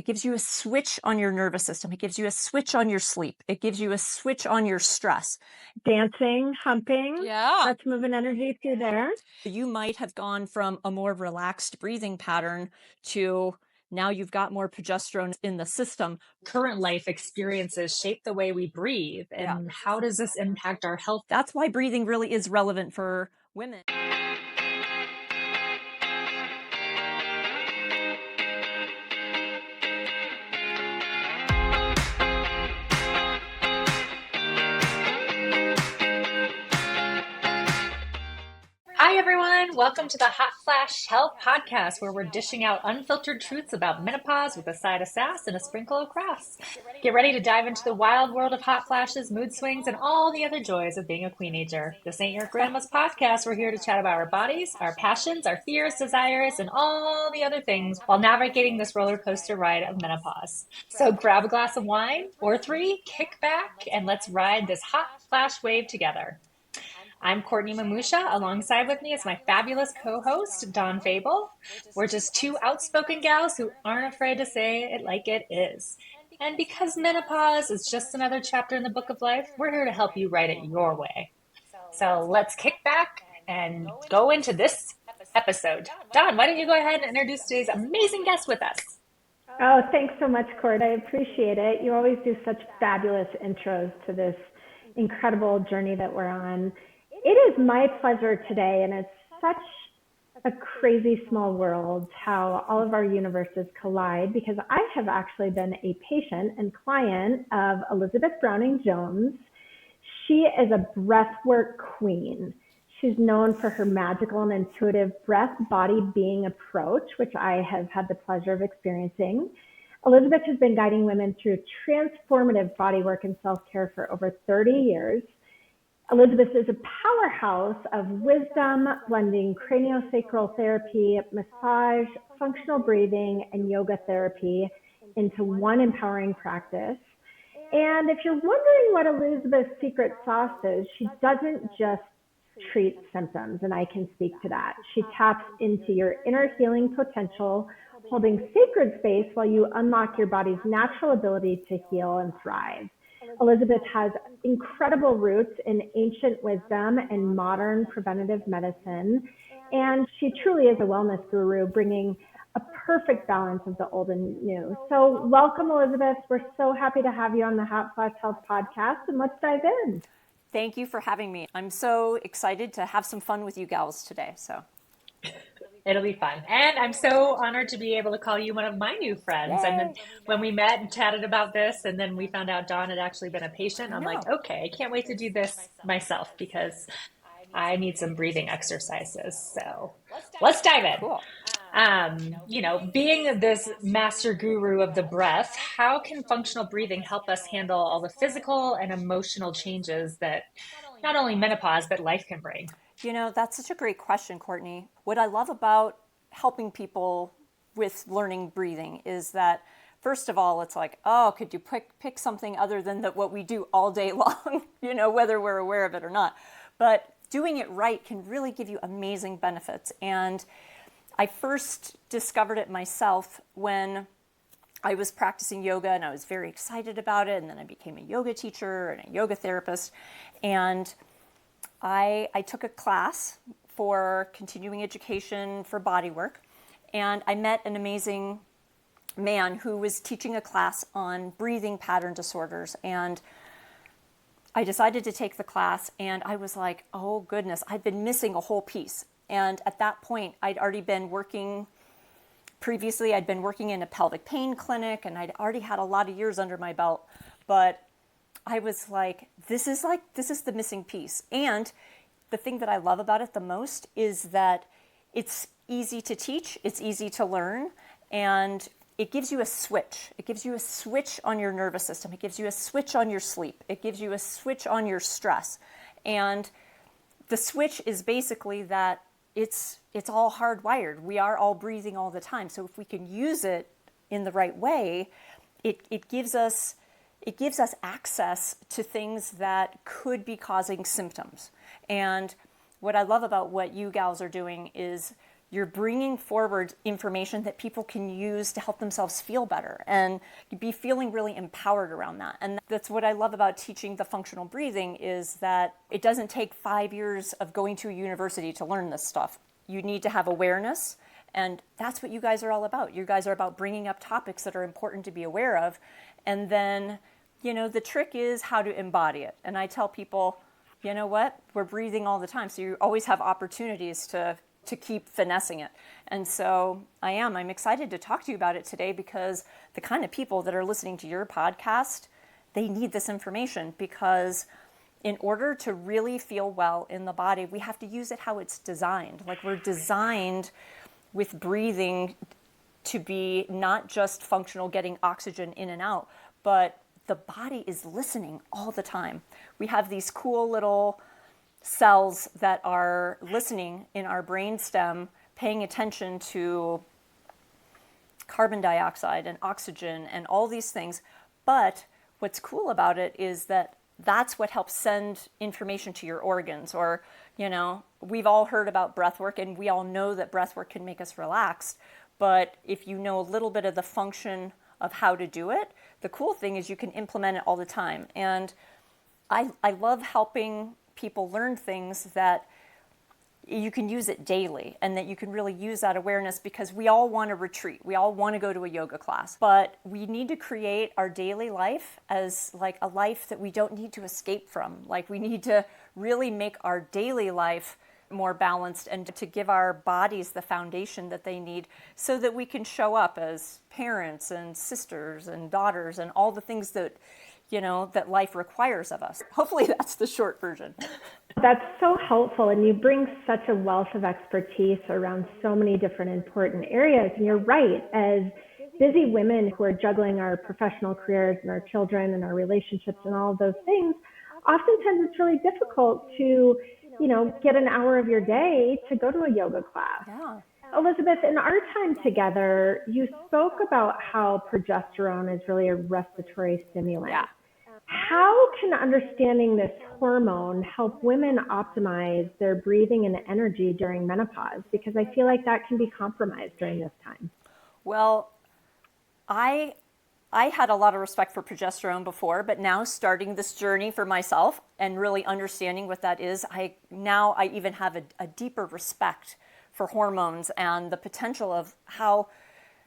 It gives you a switch on your nervous system. It gives you a switch on your sleep. It gives you a switch on your stress. Dancing, humping. Yeah. Let's move an energy through there. You might have gone from a more relaxed breathing pattern to now you've got more progesterone in the system. Current life experiences shape the way we breathe. And how does this impact our health? That's why breathing really is relevant for women. Hi, everyone. Welcome to the Hot Flash Health Podcast, where we're dishing out unfiltered truths about menopause with a side of sass and a sprinkle of crass. Get ready to dive into the wild world of hot flashes, mood swings, and all the other joys of being a queenager. This ain't your grandma's podcast. We're here to chat about our bodies, our passions, our fears, desires, and all the other things while navigating this roller coaster ride of menopause. So grab a glass of wine or three, kick back, and let's ride this hot flash wave together. I'm Courtney Mamusha. Alongside with me is my fabulous co-host, Dawn Fable. We're just two outspoken gals who aren't afraid to say it like it is. And because menopause is just another chapter in the book of life, we're here to help you write it your way. So let's kick back and go into this episode. Dawn, why don't you go ahead and introduce today's amazing guest with us? Oh, thanks so much, Court. I appreciate it. You always do such fabulous intros to this incredible journey that we're on. It is my pleasure today, and it's such a crazy small world how all of our universes collide, because I have actually been a patient and client of Elizabeth Browning-Jones. She is a breathwork queen. She's known for her magical and intuitive breath body being approach, which I have had the pleasure of experiencing. Elizabeth has been guiding women through transformative bodywork and self-care for over 30 years. Elizabeth is a powerhouse of wisdom, blending craniosacral therapy, massage, functional breathing, and yoga therapy into one empowering practice. And if you're wondering what Elizabeth's secret sauce is, she doesn't just treat symptoms, and I can speak to that. She taps into your inner healing potential, holding sacred space while you unlock your body's natural ability to heal and thrive. Elizabeth has incredible roots in ancient wisdom and modern preventative medicine, and she truly is a wellness guru, bringing a perfect balance of the old and new. So welcome, Elizabeth. We're so happy to have you on the Hot Flash Health Podcast, and let's dive in. Thank you for having me. I'm so excited to have some fun with you gals today. So it'll be fun. And I'm so honored to be able to call you one of my new friends. Yay. And then when we met and chatted about this, and then we found out Dawn had actually been a patient, I'm like, okay, I can't wait to do this myself because I need some breathing exercises. So let's dive in. Cool. Being this master guru of the breath, how can functional breathing help us handle all the physical and emotional changes that not only menopause, but life can bring? That's such a great question, Courtney. What I love about helping people with learning breathing is that, first of all, it's like, oh, could you pick something other than what we do all day long, whether we're aware of it or not. But doing it right can really give you amazing benefits. And I first discovered it myself when I was practicing yoga, and I was very excited about it. And then I became a yoga teacher and a yoga therapist. And I took a class for continuing education for Bodywork, and I met an amazing man who was teaching a class on breathing pattern disorders. And I decided to take the class, and I was like, oh goodness, I've been missing a whole piece. And at that point, I'd already been working, previously I'd been working in a pelvic pain clinic, and I'd already had a lot of years under my belt, but I was like, this is the missing piece. And the thing that I love about it the most is that it's easy to teach, it's easy to learn, and it gives you a switch. It gives you a switch on your nervous system. It gives you a switch on your sleep. It gives you a switch on your stress. And the switch is basically that it's all hardwired. We are all breathing all the time. So if we can use it in the right way, it gives us access to things that could be causing symptoms. And what I love about what you gals are doing is you're bringing forward information that people can use to help themselves feel better and be feeling really empowered around that. And that's what I love about teaching the functional breathing, is that it doesn't take 5 years of going to a university to learn this stuff. You need to have awareness, and that's what you guys are all about. You guys are about bringing up topics that are important to be aware of, and then, the trick is how to embody it. And I tell people, you know what, we're breathing all the time, so you always have opportunities to keep finessing it. And so I'm excited to talk to you about it today, because the kind of people that are listening to your podcast, they need this information, because in order to really feel well in the body, we have to use it how it's designed. Like, we're designed with breathing to be not just functional, getting oxygen in and out, but the body is listening all the time. We have these cool little cells that are listening in our brainstem, paying attention to carbon dioxide and oxygen and all these things. But what's cool about it is that that's what helps send information to your organs. Or, we've all heard about breathwork, and we all know that breathwork can make us relaxed. But if you know a little bit of the function of how to do it, the cool thing is you can implement it all the time. And I love helping people learn things that you can use it daily, and that you can really use that awareness, because we all want to retreat. We all want to go to a yoga class, but we need to create our daily life as like a life that we don't need to escape from. Like, we need to really make our daily life more balanced, and to give our bodies the foundation that they need, so that we can show up as parents and sisters and daughters and all the things that that life requires of us. Hopefully that's the short version. That's so helpful, and you bring such a wealth of expertise around so many different important areas. And you're right, as busy women who are juggling our professional careers and our children and our relationships and all of those things, oftentimes it's really difficult to, get an hour of your day to go to a yoga class. Yeah. Elizabeth, in our time together, you spoke about how progesterone is really a respiratory stimulant. Yeah. How can understanding this hormone help women optimize their breathing and energy during menopause? Because I feel like that can be compromised during this time. Well, I had a lot of respect for progesterone before, but now starting this journey for myself and really understanding what that is, I even have a deeper respect for hormones and the potential of how,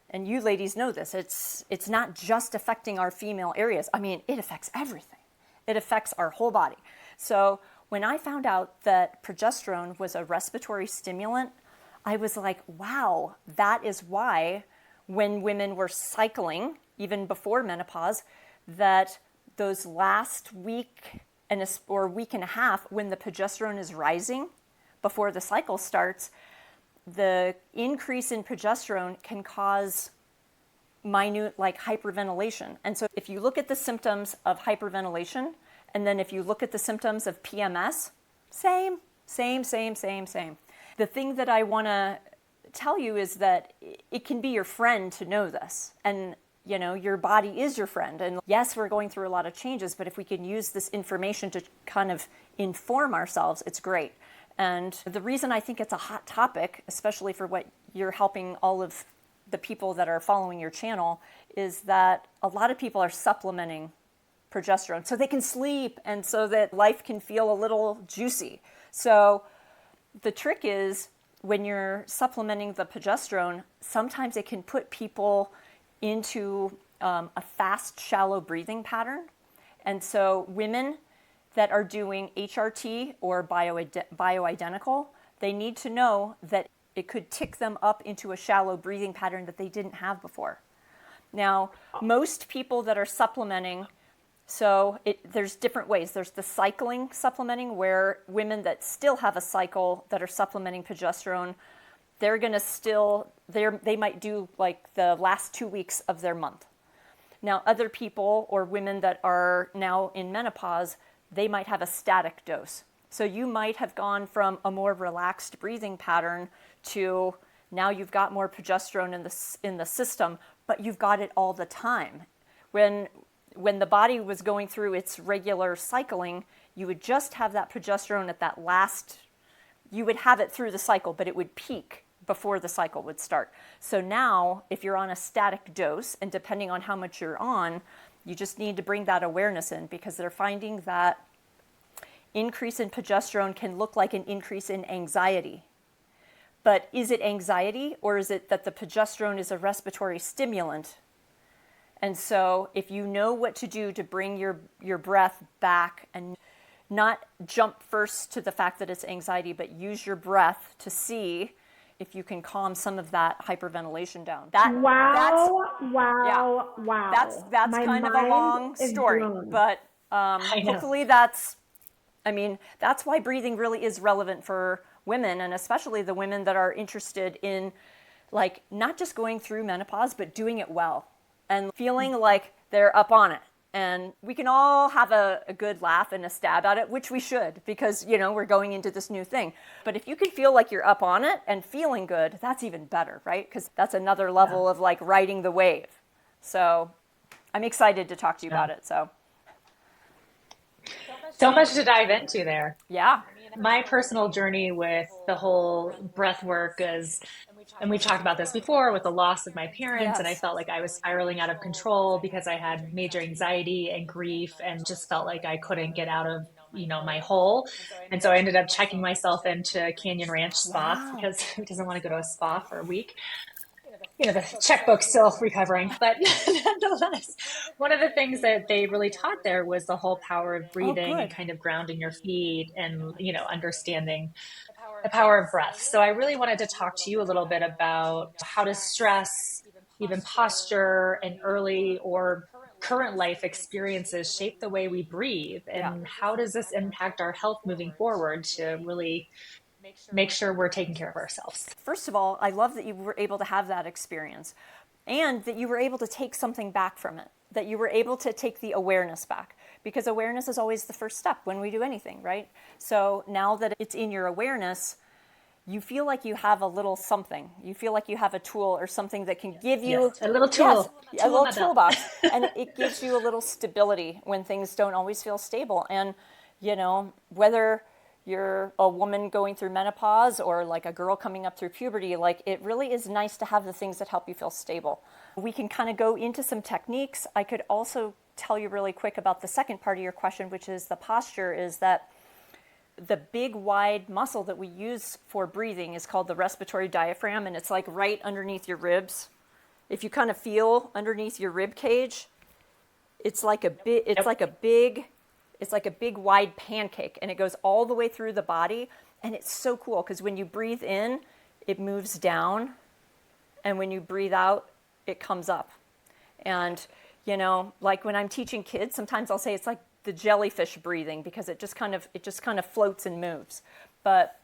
and you ladies know this, it's not just affecting our female areas. I mean, it affects everything. It affects our whole body. So when I found out that progesterone was a respiratory stimulant, I was like, wow, that is why when women were cycling, even before menopause, that those last week or week and a half, when the progesterone is rising before the cycle starts, the increase in progesterone can cause minute hyperventilation. And so if you look at the symptoms of hyperventilation, and then if you look at the symptoms of PMS, same. The thing that I want to tell you is that it can be your friend to know this. And your body is your friend. And yes, we're going through a lot of changes, but if we can use this information to kind of inform ourselves, it's great. And the reason I think it's a hot topic, especially for what you're helping all of the people that are following your channel, is that a lot of people are supplementing progesterone so they can sleep and so that life can feel a little juicy. So the trick is, when you're supplementing the progesterone, sometimes it can put people into a fast, shallow breathing pattern. And so women that are doing HRT or bioidentical, they need to know that it could tick them up into a shallow breathing pattern that they didn't have before. Now, most people that are supplementing, there's different ways. There's the cycling supplementing, where women that still have a cycle that are supplementing progesterone, they're going to they might do like the last 2 weeks of their month. Now, other people or women that are now in menopause, they might have a static dose. So you might have gone from a more relaxed breathing pattern to now you've got more progesterone in the system, but you've got it all the time. When the body was going through its regular cycling, you would just have that progesterone at that last, you would have it through the cycle, but it would peak before the cycle would start. So now, if you're on a static dose, and depending on how much you're on, you just need to bring that awareness in, because they're finding that increase in progesterone can look like an increase in anxiety. But is it anxiety, or is it that the progesterone is a respiratory stimulant? And so if you know what to do to bring your breath back, and not jump first to the fact that it's anxiety, but use your breath to see if you can calm some of that hyperventilation down. Wow. That's My kind of a mind long is story, blown. but I know. hopefully that's why breathing really is relevant for women, and especially the women that are interested in, like, not just going through menopause, but doing it well and feeling like they're up on it. And we can all have a good laugh and a stab at it, which we should, because, we're going into this new thing. But if you can feel like you're up on it and feeling good, that's even better, right? Because that's another level of, like, riding the wave. So I'm excited to talk to you about it. So much to dive into there. Yeah. My personal journey with the whole breath work is, and we've talked about this before, with the loss of my parents, and I Yes. felt like I was spiraling out of control because I had major anxiety and grief, and just felt like I couldn't get out of my hole. And so I ended up checking myself into Canyon Ranch Spa, Wow. because who doesn't want to go to a spa for a week? The checkbook's still recovering, but nonetheless, one of the things that they really taught there was the whole power of Oh, breathing and good. kind of grounding your feet, and understanding the power of breath. So I really wanted to talk to you a little bit about how does stress, even posture, and early or current life experiences shape the way we breathe, Yeah. and how does this impact our health moving forward to really make sure we're taking care of ourselves. First of all, I love that you were able to have that experience, and that you were able to take something back from it, that you were able to take the awareness back, because awareness is always the first step when we do anything, right? So now that it's in your awareness, you feel like you have a little something. You feel like you have a tool or something that can give you, Yes, a little tool. yes, a little in my belt. toolbox, and it gives you a little stability when things don't always feel stable. And whether you're a woman going through menopause or like a girl coming up through puberty, like, it really is nice to have the things that help you feel stable. We can kind of go into some techniques. I could also tell you really quick about the second part of your question, which is the posture, is that the big wide muscle that we use for breathing is called the respiratory diaphragm, and it's like right underneath your ribs. If you kind of feel underneath your rib cage, it's like a big wide pancake, and it goes all the way through the body, and it's so cool because when you breathe in, it moves down, and when you breathe out, it comes up. And like when I'm teaching kids, sometimes I'll say it's like the jellyfish breathing, because it just kind of floats and moves. But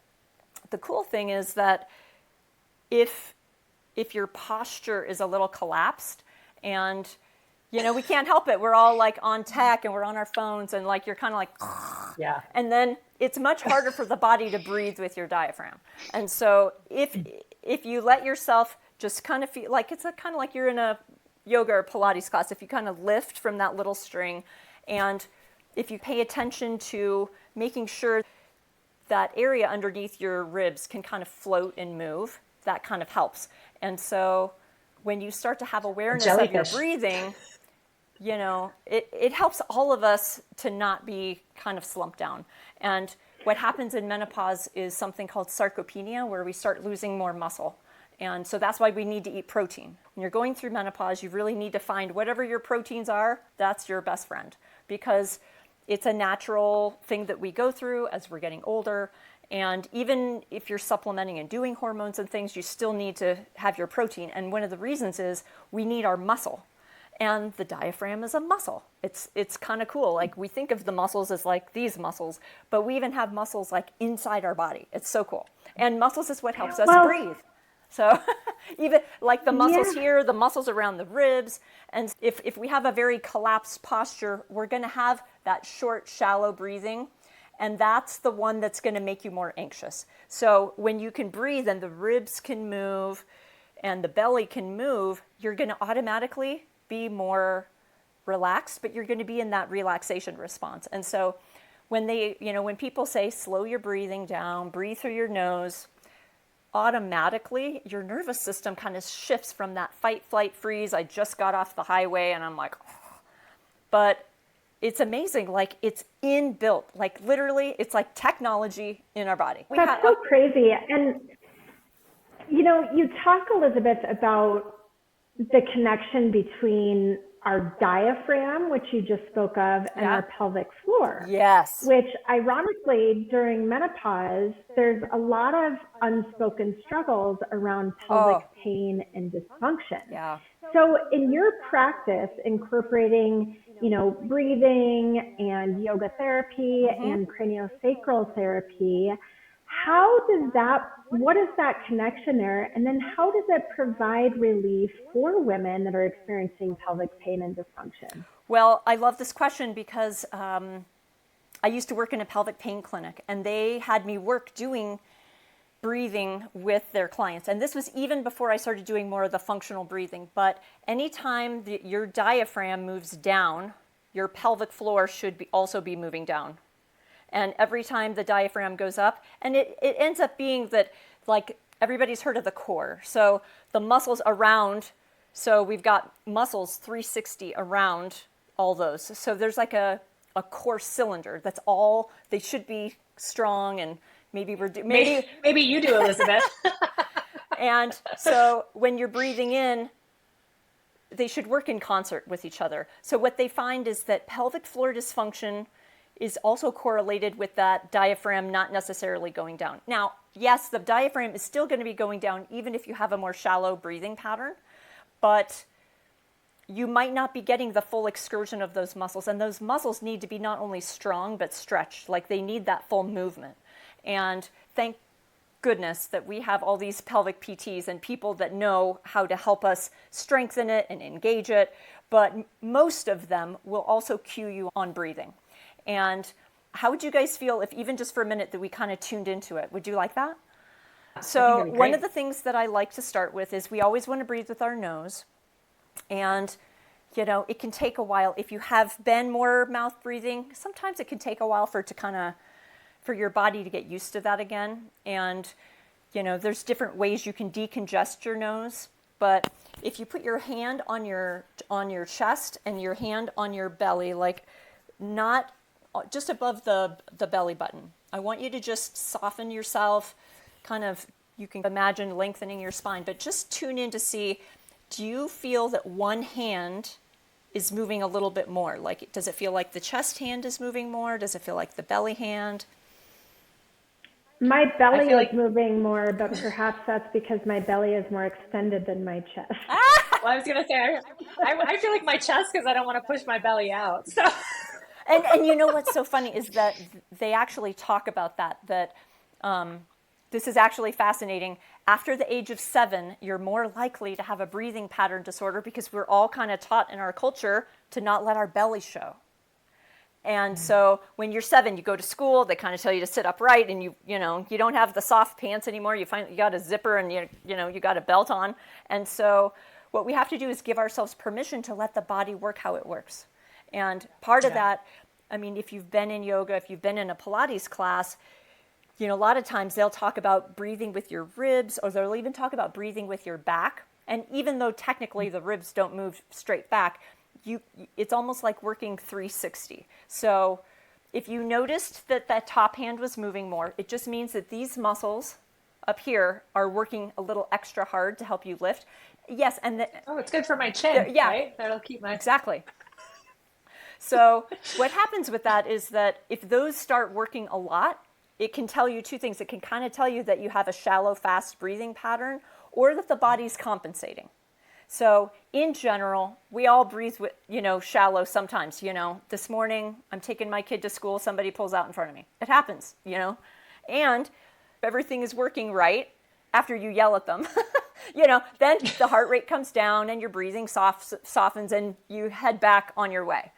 the cool thing is that if your posture is a little collapsed, and we can't help it, we're all like on tech and we're on our phones, and like you're kind of like, Yeah. and then it's much harder for the body to breathe with your diaphragm. And so if you let yourself just kind of feel like it's kind of like you're in a yoga or Pilates class, if you kind of lift from that little string, and if you pay attention to making sure that area underneath your ribs can kind of float and move, that kind of helps. And so when you start to have awareness of your breathing, it helps all of us to not be kind of slumped down. And what happens in menopause is something called sarcopenia, where we start losing more muscle. And so that's why we need to eat protein. When you're going through menopause, you really need to find whatever your proteins are, that's your best friend, because it's a natural thing that we go through as we're getting older. And even if you're supplementing and doing hormones and things, you still need to have your protein. And one of the reasons is we need our muscle. And the diaphragm is a muscle. It's kind of cool. Like, we think of the muscles as like these muscles, but we even have muscles like inside our body. It's so cool. And muscles is what helps us breathe. So even like the muscles here, the muscles around the ribs. And if we have a very collapsed posture, we're going to have that short, shallow breathing. And that's the one that's going to make you more anxious. So when you can breathe and the ribs can move and the belly can move, you're going to automatically be more relaxed, but you're going to be in that relaxation response. And so when when people say slow your breathing down, breathe through your nose, automatically your nervous system kind of shifts from that fight, flight, freeze. I just got off the highway and I'm like, oh. But it's amazing. Like it's inbuilt, like literally it's like technology in our body. That's so crazy. And, you know, you talk, Elizabeth, about the connection between our diaphragm, which you just spoke of, and our pelvic floor. Yes. Which ironically, during menopause, there's a lot of unspoken struggles around pelvic pain and dysfunction. Yeah. So in your practice, incorporating, you know, breathing and yoga therapy and craniosacral therapy, what is that connection there? And then how does it provide relief for women that are experiencing pelvic pain and dysfunction? Well, I love this question because I used to work in a pelvic pain clinic and they had me work doing breathing with their clients. And this was even before I started doing more of the functional breathing. But anytime your diaphragm moves down, your pelvic floor should also be moving down. And every time the diaphragm goes up, and it ends up being that, like, everybody's heard of the core. So the muscles around, so we've got muscles 360 around all those. So there's like a core cylinder. That's all. They should be strong, and maybe maybe you do, Elizabeth. And so when you're breathing in, they should work in concert with each other. So what they find is that pelvic floor dysfunction is also correlated with that diaphragm not necessarily going down. Now, yes, the diaphragm is still going to be going down even if you have a more shallow breathing pattern, but you might not be getting the full excursion of those muscles. And those muscles need to be not only strong, but stretched. Like they need that full movement. And thank goodness that we have all these pelvic PTs and people that know how to help us strengthen it and engage it. But most of them will also cue you on breathing. And how would you guys feel if even just for a minute that we kind of tuned into it? Would you like that? So one of the things that I like to start with is we always want to breathe with our nose. And, you know, it can take a while. If you have been more mouth breathing, sometimes it can take a while for your body to get used to that again. And, you know, there's different ways you can decongest your nose. But if you put your hand on your chest and your hand on your belly, like not just above the belly button, I want you to just soften yourself, kind of, you can imagine lengthening your spine, but just tune in to see, do you feel that one hand is moving a little bit more? Like, does it feel like the chest hand is moving more? Does it feel like the belly hand? My belly is moving more, but perhaps that's because my belly is more extended than my chest. Well, I was going to say, I feel like my chest because I don't want to push my belly out. So. And you know what's so funny is that they actually talk about that this is actually fascinating. After the age of 7, you're more likely to have a breathing pattern disorder because we're all kind of taught in our culture to not let our belly show. And so when you're 7, you go to school, they kind of tell you to sit upright, and you don't have the soft pants anymore. You got a zipper and you got a belt on. And so what we have to do is give ourselves permission to let the body work how it works. And part of that, I mean, if you've been in yoga, if you've been in a Pilates class, you know, a lot of times they'll talk about breathing with your ribs, or they'll even talk about breathing with your back. And even though technically the ribs don't move straight back, it's almost like working 360. So if you noticed that top hand was moving more, it just means that these muscles up here are working a little extra hard to help you lift. Yes, and it's good for my chin, right? That'll keep my... Exactly. So what happens with that is that if those start working a lot, it can tell you two things. It can kind of tell you that you have a shallow, fast breathing pattern, or that the body's compensating. So in general, we all breathe with, shallow sometimes. This morning I'm taking my kid to school, somebody pulls out in front of me. It happens, and if everything is working right after you yell at them, then the heart rate comes down and your breathing softens and you head back on your way.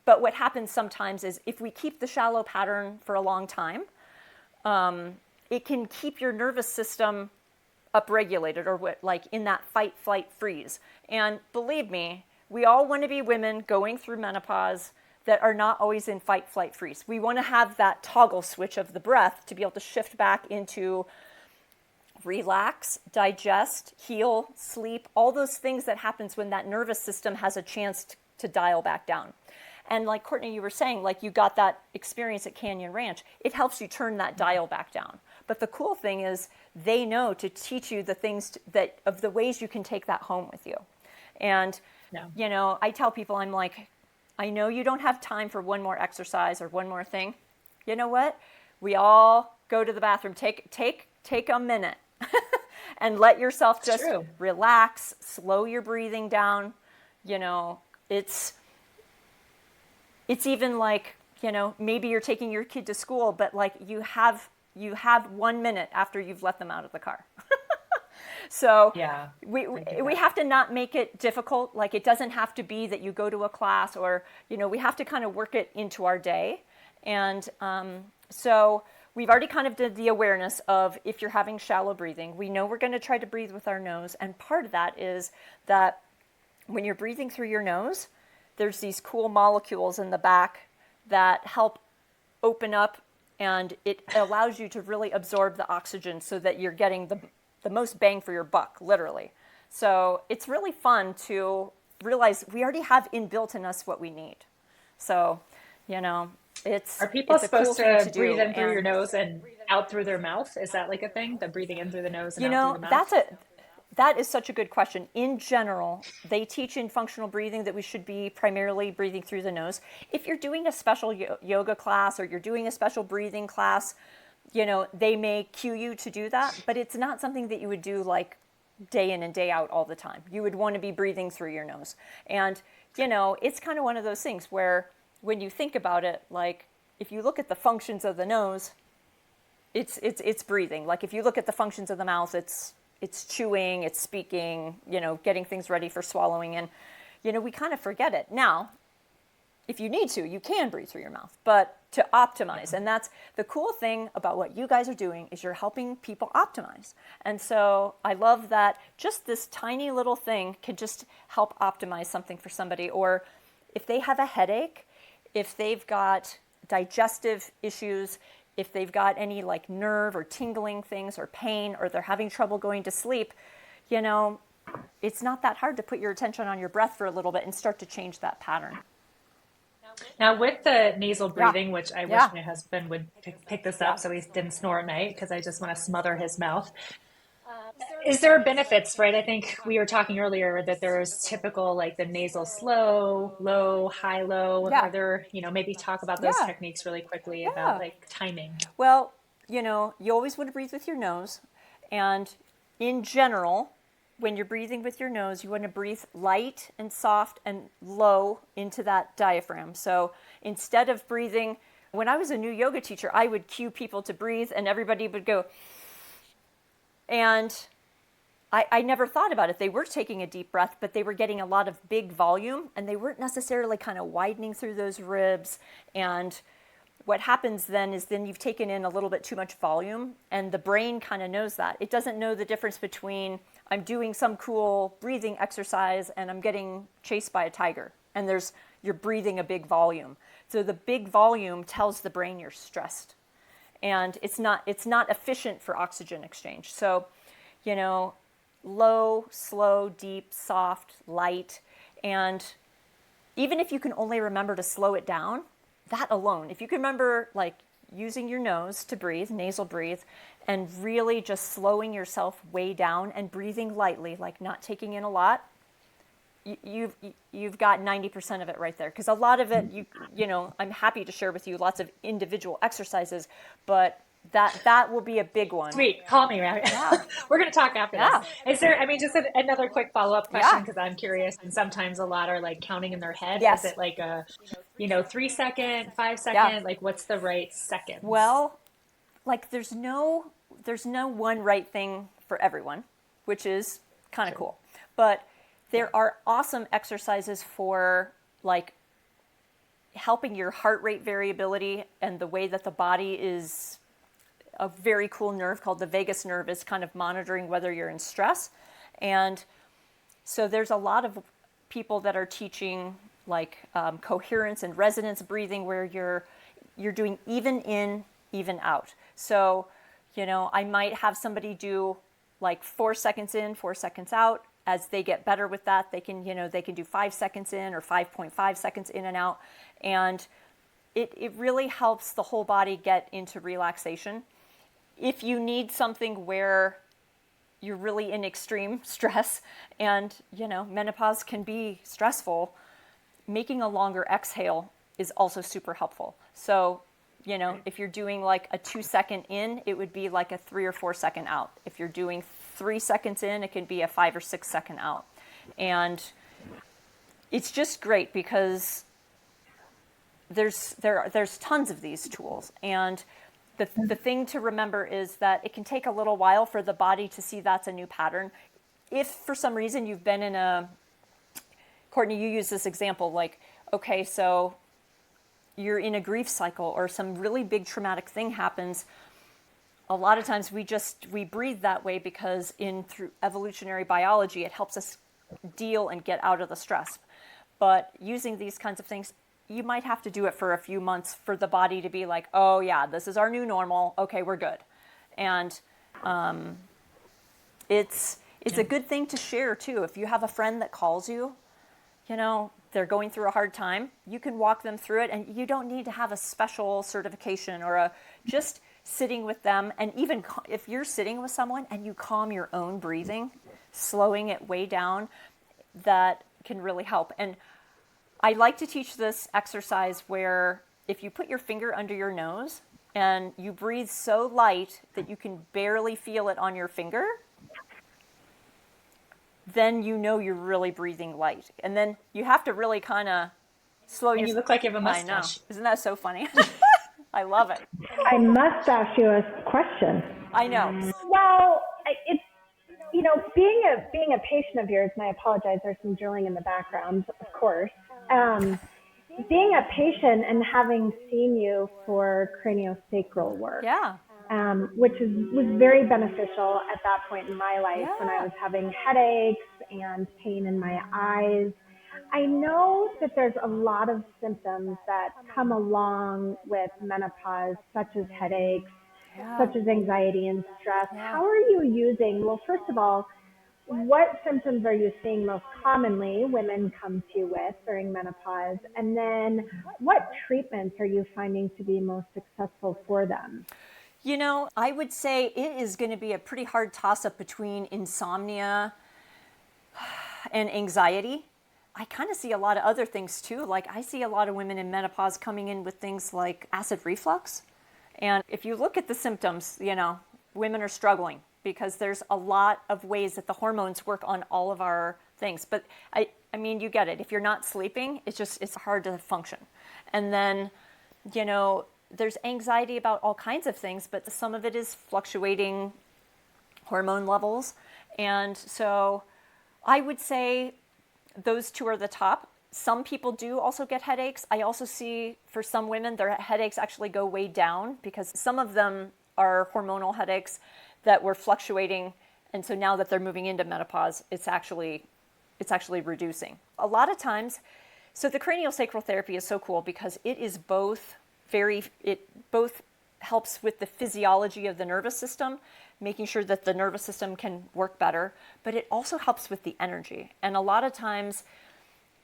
But what happens sometimes is if we keep the shallow pattern for a long time, it can keep your nervous system upregulated, or like in that fight, flight, freeze. And believe me, we all want to be women going through menopause that are not always in fight, flight, freeze. We want to have that toggle switch of the breath to be able to shift back into relax, digest, heal, sleep, all those things that happens when that nervous system has a chance to dial back down. And like Courtney, you were saying, like you got that experience at Canyon Ranch, it helps you turn that dial back down. But the cool thing is they know to teach you the things that of the ways you can take that home with you. And, you know, I tell people, I'm like, I know you don't have time for one more exercise or one more thing. You know what? We all go to the bathroom. Take a minute and let yourself just relax, slow your breathing down. You know, it's even like, you know, maybe you're taking your kid to school, but like you have 1 minute after you've let them out of the car. So we have to not make it difficult. Like it doesn't have to be that you go to a class or, you know, we have to kind of work it into our day. And so we've already kind of did the awareness of if you're having shallow breathing, we know we're going to try to breathe with our nose. And part of that is that when you're breathing through your nose, there's these cool molecules in the back that help open up, and it allows you to really absorb the oxygen so that you're getting the most bang for your buck, literally. So it's really fun to realize we already have inbuilt in us what we need. So, you know, Are people supposed to breathe in through and your nose and out through their mouth? Is that like a thing? The breathing in through the nose and you out know, through the mouth? that is such a good question. In general, they teach in functional breathing that we should be primarily breathing through the nose. If you're doing a special yoga class or you're doing a special breathing class, you know, they may cue you to do that, but it's not something that you would do like day in and day out all the time. You would want to be breathing through your nose. And, you know, it's kind of one of those things where when you think about it, like if you look at the functions of the nose, it's breathing. Like if you look at the functions of the mouth, it's chewing, it's speaking, you know, getting things ready for swallowing. And, you know, we kind of forget it. Now, if you need to, you can breathe through your mouth, but to optimize. And that's the cool thing about what you guys are doing is you're helping people optimize. And so I love that just this tiny little thing can just help optimize something for somebody. Or if they have a headache, if they've got digestive issues, if they've got any like nerve or tingling things or pain, or they're having trouble going to sleep, you know, it's not that hard to put your attention on your breath for a little bit and start to change that pattern. Now, with the nasal breathing, which I wish my husband would pick this up so he didn't snore at night because I just want to smother his mouth. Is there benefits, right? I think we were talking earlier that there's typical like the nasal slow, low, high, low. Are there, you know, maybe talk about those techniques really quickly about like timing. Well, you know, you always want to breathe with your nose. And in general, when you're breathing with your nose, you want to breathe light and soft and low into that diaphragm. So instead of breathing, when I was a new yoga teacher, I would cue people to breathe and everybody would go, and I never thought about it. They were taking a deep breath, but they were getting a lot of big volume and they weren't necessarily kind of widening through those ribs. And what happens then is then you've taken in a little bit too much volume, and the brain kind of knows that. It doesn't know the difference between I'm doing some cool breathing exercise and I'm getting chased by a tiger, and you're breathing a big volume. So the big volume tells the brain you're stressed, and it's not efficient for oxygen exchange. So, you know, low, slow, deep, soft, light, and even if you can only remember to slow it down, that alone, if you can remember like using your nose to breathe, nasal breathe, and really just slowing yourself way down and breathing lightly, like not taking in a lot, you've got 90% of it right there. Because a lot of it, you know, I'm happy to share with you lots of individual exercises, but that will be a big one. Sweet, call me, right? Yeah. We're going to talk after this. Is there, I mean, just another quick follow-up question, because I'm curious, and sometimes a lot are like counting in their head. Is it like a, you know, 3 second, 5 second, like what's the right second? Well, like there's no one right thing for everyone, which is kind of cool. But there are awesome exercises for like helping your heart rate variability and the way that the body is. A very cool nerve called the vagus nerve is kind of monitoring whether you're in stress. And so there's a lot of people that are teaching like coherence and resonance breathing where you're doing even in, even out. So, you know, I might have somebody do like 4 seconds in, 4 seconds out. As they get better with that, they can, they can do 5 seconds in or 5.5 seconds in and out. And it really helps the whole body get into relaxation. If you need something where you're really in extreme stress and, menopause can be stressful, making a longer exhale is also super helpful. So, if you're doing like a 2 second in, it would be like a 3 or 4 second out. If you're doing 3 seconds in, it can be a 5 or 6 second out. And it's just great because there's tons of these tools. And the thing to remember is that it can take a little while for the body to see that's a new pattern. If for some reason you've been in Courtney, you use this example, like, okay, so you're in a grief cycle or some really big traumatic thing happens. A lot of times we breathe that way because through evolutionary biology, it helps us deal and get out of the stress. But using these kinds of things, you might have to do it for a few months for the body to be like, oh yeah, this is our new normal. Okay, we're good. And it's a good thing to share too. If you have a friend that calls you, they're going through a hard time, you can walk them through it, and you don't need to have a special certification or just sitting with them. And even if you're sitting with someone and you calm your own breathing, slowing it way down, that can really help. And I like to teach this exercise where if you put your finger under your nose and you breathe so light that you can barely feel it on your finger, then you're really breathing light. And then you have to really kind of slow yourself. And you look like you have a mustache. I know. Isn't that so funny? I love it. I must ask you a question. I know. Well, it's, being a patient of yours, and I apologize, there's some drilling in the background, of course. Being a patient and having seen you for craniosacral work. Yeah. Which was very beneficial at that point in my life when I was having headaches and pain in my eyes. I know that there's a lot of symptoms that come along with menopause, such as headaches, such as anxiety and stress. How are you using, well, first of all, what symptoms are you seeing most commonly women come to you with during menopause? And then what treatments are you finding to be most successful for them? I would say it is going to be a pretty hard toss-up between insomnia and anxiety. I kind of see a lot of other things too. Like I see a lot of women in menopause coming in with things like acid reflux. And if you look at the symptoms, women are struggling because there's a lot of ways that the hormones work on all of our things. But I mean, you get it. If you're not sleeping, it's hard to function. And then, there's anxiety about all kinds of things, but some of it is fluctuating hormone levels. And so I would say those two are the top. Some people do also get headaches. I also see for some women, their headaches actually go way down because some of them are hormonal headaches that were fluctuating. And so now that they're moving into menopause, it's actually reducing. A lot of times, so the craniosacral therapy is so cool because it is it both helps with the physiology of the nervous system, making sure that the nervous system can work better, but it also helps with the energy. And a lot of times,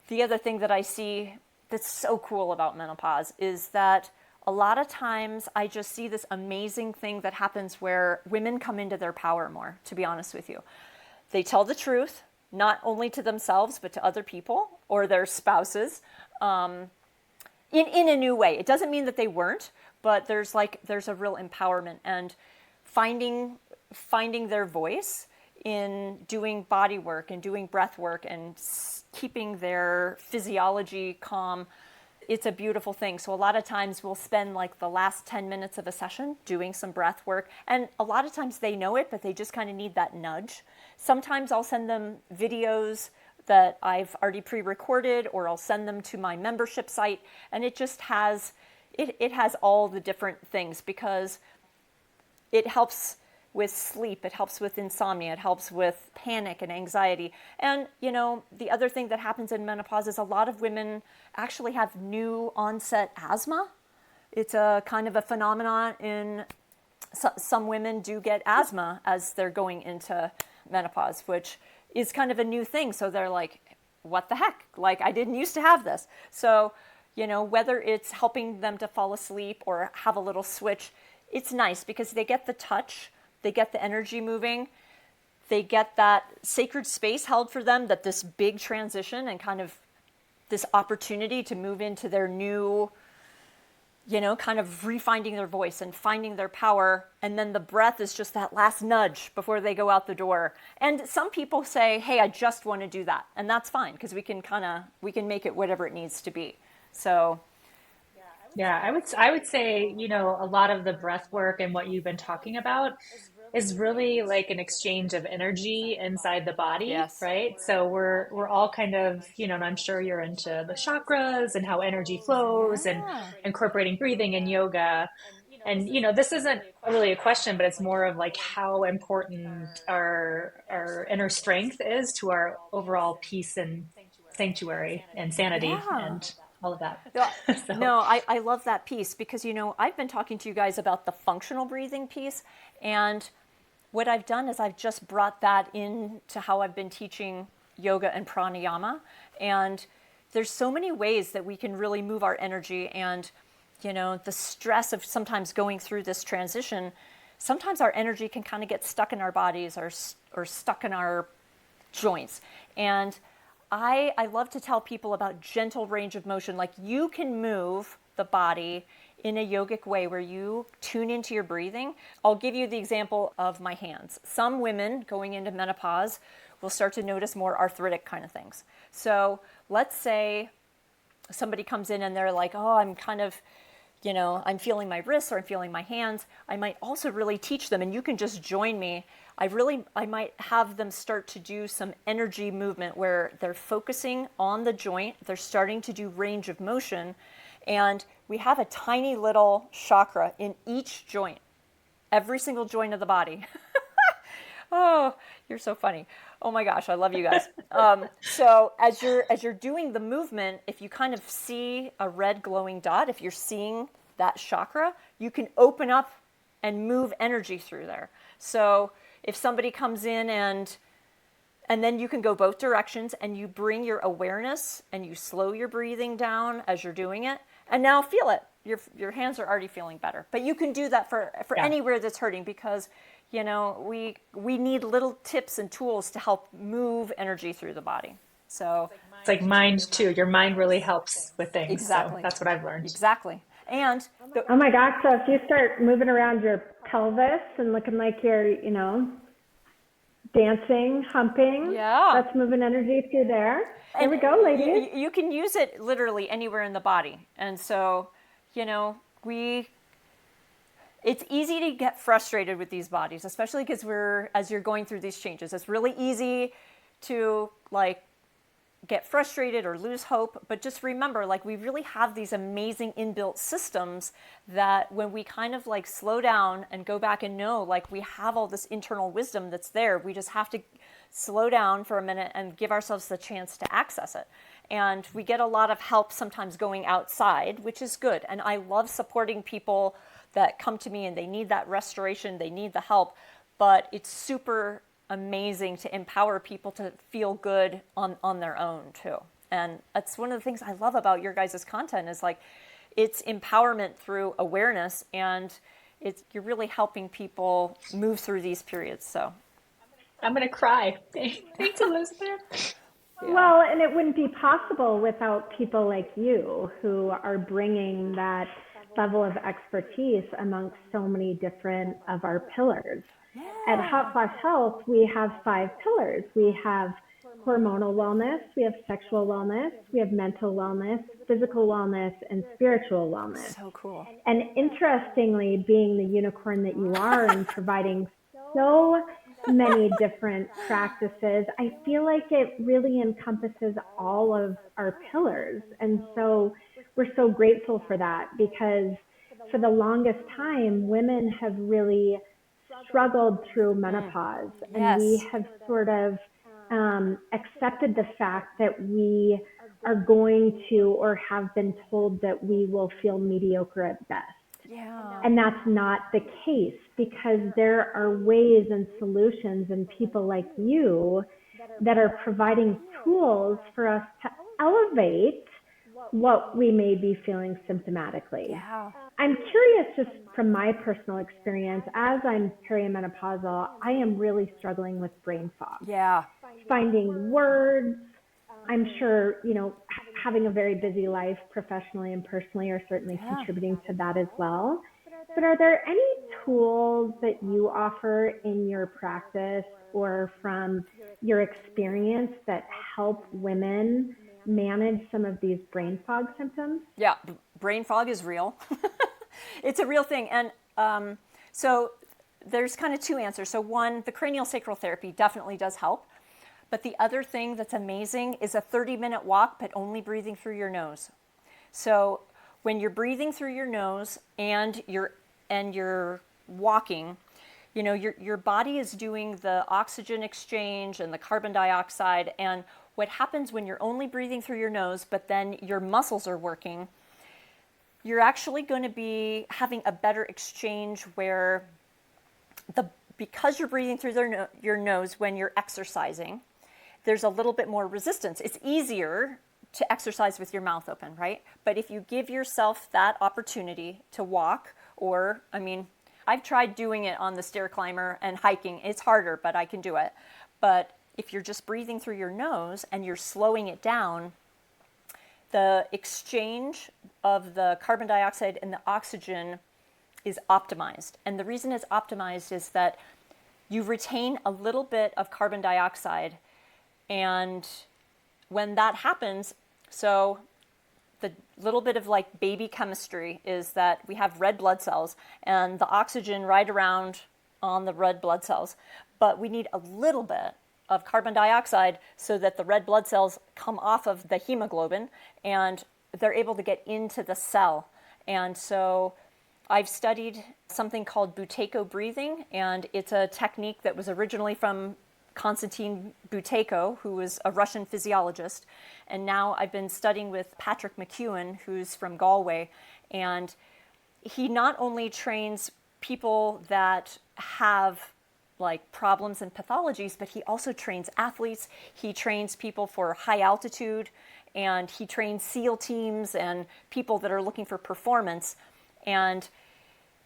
the other thing that I see that's so cool about menopause is that a lot of times I just see this amazing thing that happens where women come into their power more, to be honest with you. They tell the truth, not only to themselves, but to other people or their spouses. In a new way. It doesn't mean that they weren't, but there's a real empowerment and finding their voice in doing body work and doing breath work and keeping their physiology calm. It's a beautiful thing. So a lot of times we'll spend like the last 10 minutes of a session doing some breath work. And a lot of times they know it, but they just kind of need that nudge. Sometimes I'll send them videos that I've already pre-recorded, or I'll send them to my membership site, and it just has it has all the different things because it helps with sleep, it helps with insomnia, it helps with panic and anxiety. And the other thing that happens in menopause is a lot of women actually have new onset asthma. It's a kind of a phenomenon in some women do get asthma as they're going into menopause, which is kind of a new thing. So they're like, what the heck? Like, I didn't used to have this. So, whether it's helping them to fall asleep or have a little switch, it's nice because they get the touch, they get the energy moving, they get that sacred space held for them, that this big transition and kind of this opportunity to move into their new, kind of refinding their voice and finding their power. And then the breath is just that last nudge before they go out the door. And some people say, hey, I just want to do that. And that's fine because we can make it whatever it needs to be. So Yeah, I would say, a lot of the breath work and what you've been talking about is really like an exchange of energy inside the body, yes. right? So we're all kind of, and I'm sure you're into the chakras and how energy flows and Yeah. incorporating breathing and yoga. And this isn't really a question, but it's more of like how important our inner strength is to our overall peace and sanctuary and sanity Yeah. and all of that. No, So no, I love that piece because, I've been talking to you guys about the functional breathing piece. And what I've done is I've just brought that into how I've been teaching yoga and pranayama. And there's so many ways that we can really move our energy. And, the stress of sometimes going through this transition, sometimes our energy can kind of get stuck in our bodies or stuck in our joints. And I love to tell people about gentle range of motion. Like you can move the body in a yogic way where you tune into your breathing. I'll give you the example of my hands. Some women going into menopause will start to notice more arthritic kind of things. So let's say somebody comes in and they're like, oh, I'm kind of, I'm feeling my wrists or I'm feeling my hands. I might also really teach them, and you can just join me. I might have them start to do some energy movement where they're focusing on the joint. They're starting to do range of motion. And we have a tiny little chakra in each joint, every single joint of the body. Oh, you're so funny. Oh my gosh, I love you guys. So as you're doing the movement, if you kind of see a red glowing dot, if you're seeing that chakra, you can open up and move energy through there. So if somebody comes in and then you can go both directions and you bring your awareness and you slow your breathing down as you're doing it, and now feel it. Your hands are already feeling better. But you can do that for yeah. anywhere that's hurting because, we need little tips and tools to help move energy through the body. So It's like mind too. Your mind really helps with things. So exactly. that's what I've learned. Exactly. And Oh my gosh, so if you start moving around your pelvis and looking like you're, dancing, humping, yeah. that's moving energy through there. There we go, ladies. You can use it literally anywhere in the body. And so, it's easy to get frustrated with these bodies, especially because as you're going through these changes, it's really easy to get frustrated or lose hope. But just remember, we really have these amazing inbuilt systems that when we kind of slow down and go back and know, we have all this internal wisdom that's there. We just have to slow down for a minute and give ourselves the chance to access it. And we get a lot of help sometimes going outside, which is good. And I love supporting people that come to me and they need that restoration, they need the help. But it's super amazing to empower people to feel good on their own too. And that's one of the things I love about your guys' content is it's empowerment through awareness, and you're really helping people move through these periods. So I'm going to cry. Thanks, Elizabeth. Well, and it wouldn't be possible without people like you who are bringing that level of expertise amongst so many different of our pillars. yeah. At Hot Flash Health, we have 5 pillars. We have hormonal wellness, we have sexual wellness, we have mental wellness, physical wellness, and spiritual wellness. So cool. And interestingly, being the unicorn that you are and providing so many different practices, I feel like it really encompasses all of our pillars. And so we're so grateful for that because for the longest time, women have really struggled through menopause. And we Yes. have sort of accepted the fact that we are going to or have been told that we will feel mediocre at best. Yeah. And that's not the case, because there are ways and solutions and people like you that are providing tools for us to elevate what we may be feeling symptomatically. Yeah. I'm curious, just from my personal experience, as I'm perimenopausal, I am really struggling with brain fog, Yeah. finding words. I'm sure, having a very busy life professionally and personally are certainly Yeah. contributing to that as well. But are there any tools that you offer in your practice or from your experience that help women manage some of these brain fog symptoms? Yeah. Brain fog is real. It's a real thing. And so there's kind of two answers. So one, the craniosacral therapy definitely does help. But the other thing that's amazing is a 30-minute walk, but only breathing through your nose. So when you're breathing through your nose and you're walking, your body is doing the oxygen exchange and the carbon dioxide. And what happens when you're only breathing through your nose, but then your muscles are working, you're actually going to be having a better exchange where because you're breathing through your nose when you're exercising, there's a little bit more resistance. It's easier to exercise with your mouth open, right? But if you give yourself that opportunity to walk, I've tried doing it on the stair climber and hiking. It's harder, but I can do it. But if you're just breathing through your nose and you're slowing it down, the exchange of the carbon dioxide and the oxygen is optimized. And the reason it's optimized is that you retain a little bit of carbon dioxide. And when that happens, so the little bit of like baby chemistry is that we have red blood cells and the oxygen right around on the red blood cells. But we need a little bit of carbon dioxide so that the red blood cells come off of the hemoglobin and they're able to get into the cell. And so I've studied something called Buteyko breathing, and it's a technique that was originally from Konstantin Buteyko, who was a Russian physiologist. And now I've been studying with Patrick McEwen, who's from Galway. And he not only trains people that have like problems and pathologies, but he also trains athletes. He trains people for high altitude, and he trains SEAL teams and people that are looking for performance. And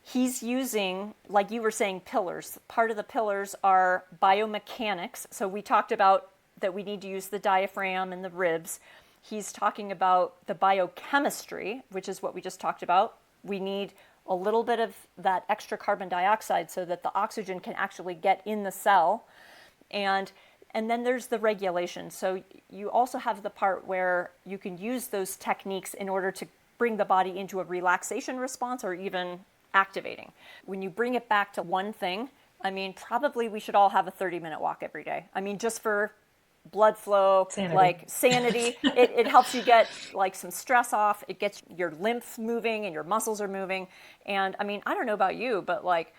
he's using, like you were saying, pillars. Part of the pillars are biomechanics. So we talked about that we need to use the diaphragm and the ribs. He's talking about the biochemistry, which is what we just talked about. We need a little bit of that extra carbon dioxide so that the oxygen can actually get in the cell. And then there's the regulation. So you also have the part where you can use those techniques in order to bring the body into a relaxation response or even activating. When you bring it back to one thing, probably we should all have a 30-minute walk every day. Just for blood flow, Sanity. like sanity. It helps you get like some stress off. It gets your lymph moving and your muscles are moving. And I don't know about you, but like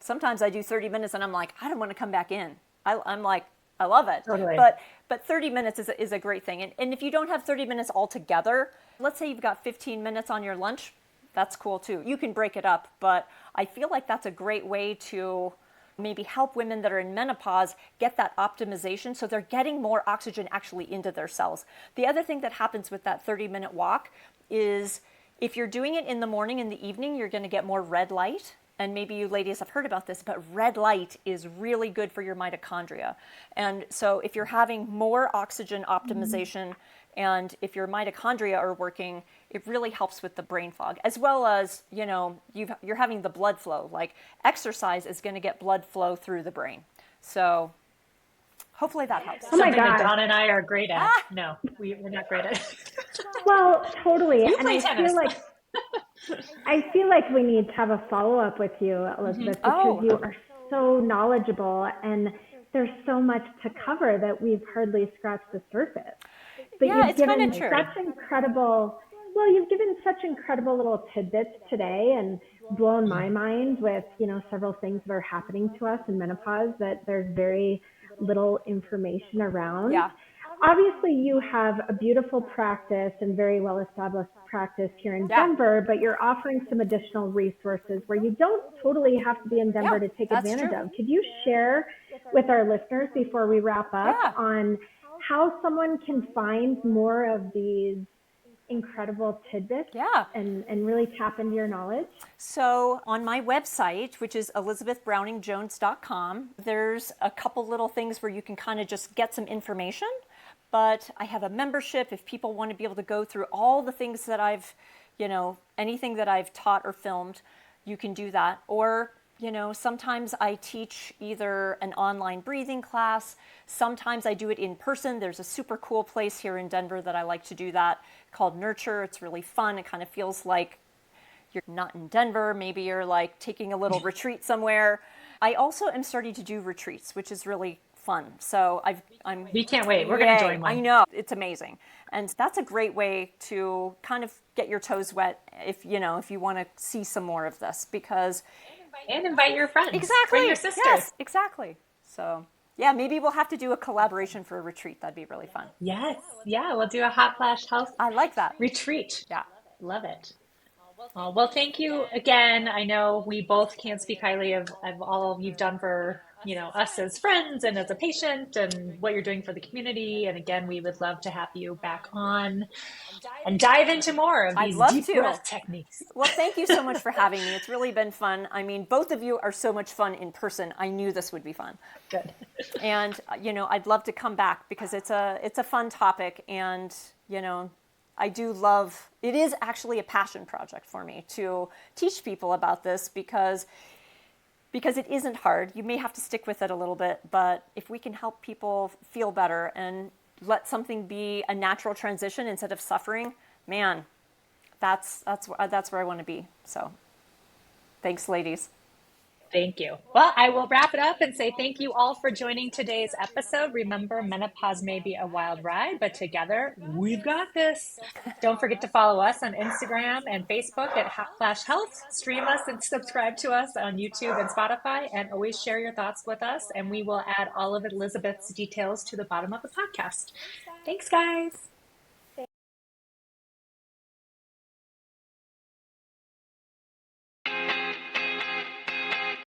sometimes I do 30 minutes and I'm like, I don't want to come back in. I'm like, I love it. Totally. But 30 minutes is a great thing. And if you don't have 30 minutes altogether, let's say you've got 15 minutes on your lunch, that's cool too. You can break it up, but I feel like that's a great way to maybe help women that are in menopause get that optimization so they're getting more oxygen actually into their cells. The other thing that happens with that 30-minute walk is if you're doing it in the morning and the evening, you're going to get more red light. And maybe you ladies have heard about this, but red light is really good for your mitochondria. And so if you're having more oxygen optimization and if your mitochondria are working, it really helps with the brain fog, as well as, you're having the blood flow. Like exercise is going to get blood flow through the brain. So hopefully that helps. Oh my Something that God. Dawn and I are great at. No, we're not great at it. Well, totally. You And play tennis. I feel like we need to have a follow-up with you, Elizabeth, because you are so knowledgeable and there's so much to cover that we've hardly scratched the surface. But Yeah, you've it's kind given of true. you've given such incredible little tidbits today and blown my mind with, several things that are happening to us in menopause that there's very little information around. Yeah. obviously you have a beautiful practice and very well established practice here in Yeah. Denver, but you're offering some additional resources where you don't totally have to be in Denver Yeah, to take that's advantage true. of. Could you share with our listeners before we wrap up Yeah. on how someone can find more of these incredible tidbits Yeah. and really tap into your knowledge? So on my website, which is elizabethbrowningjones.com, there's a couple little things where you can kind of just get some information. But I have a membership if people want to be able to go through all the things that I've, anything that I've taught or filmed, you can do that. Or, sometimes I teach either an online breathing class, sometimes I do it in person. There's a super cool place here in Denver that I like to do that called Nurture. It's really fun. It kind of feels like you're not in Denver, maybe you're like taking a little retreat somewhere. I also am starting to do retreats, which is really fun. So We can't wait. We're going to join one. I know, it's amazing. And that's a great way to kind of get your toes wet if you want to see some more of this, because And invite your friends. exactly. Bring your sisters. Yes, exactly. So, yeah, maybe we'll have to do a collaboration for a retreat. That'd be really fun. Yes. Yeah, we'll do a hot flash health I like that. retreat. Yeah. Love it. Well, thank you again. I know we both can't speak highly of all you've done for, us as friends and as a patient and what you're doing for the community. And again, we would love to have you back on and dive into more of I'd these love deep to. breath techniques. Well, thank you so much for having me. It's really been fun. I mean, both of you are so much fun in person. I knew this would be fun. Good. And I'd love to come back because it's a fun topic, and I do love. It is actually a passion project for me to teach people about this because it isn't hard. You may have to stick with it a little bit, but if we can help people feel better and let something be a natural transition instead of suffering, man, that's where I want to be. So, thanks, ladies. Thank you. Well, I will wrap it up and say thank you all for joining today's episode. Remember, menopause may be a wild ride, but together we've got this. Don't forget to follow us on Instagram and Facebook at Hot Flash Health. Stream us and subscribe to us on YouTube and Spotify, and always share your thoughts with us. And we will add all of Elizabeth's details to the bottom of the podcast. Thanks, guys.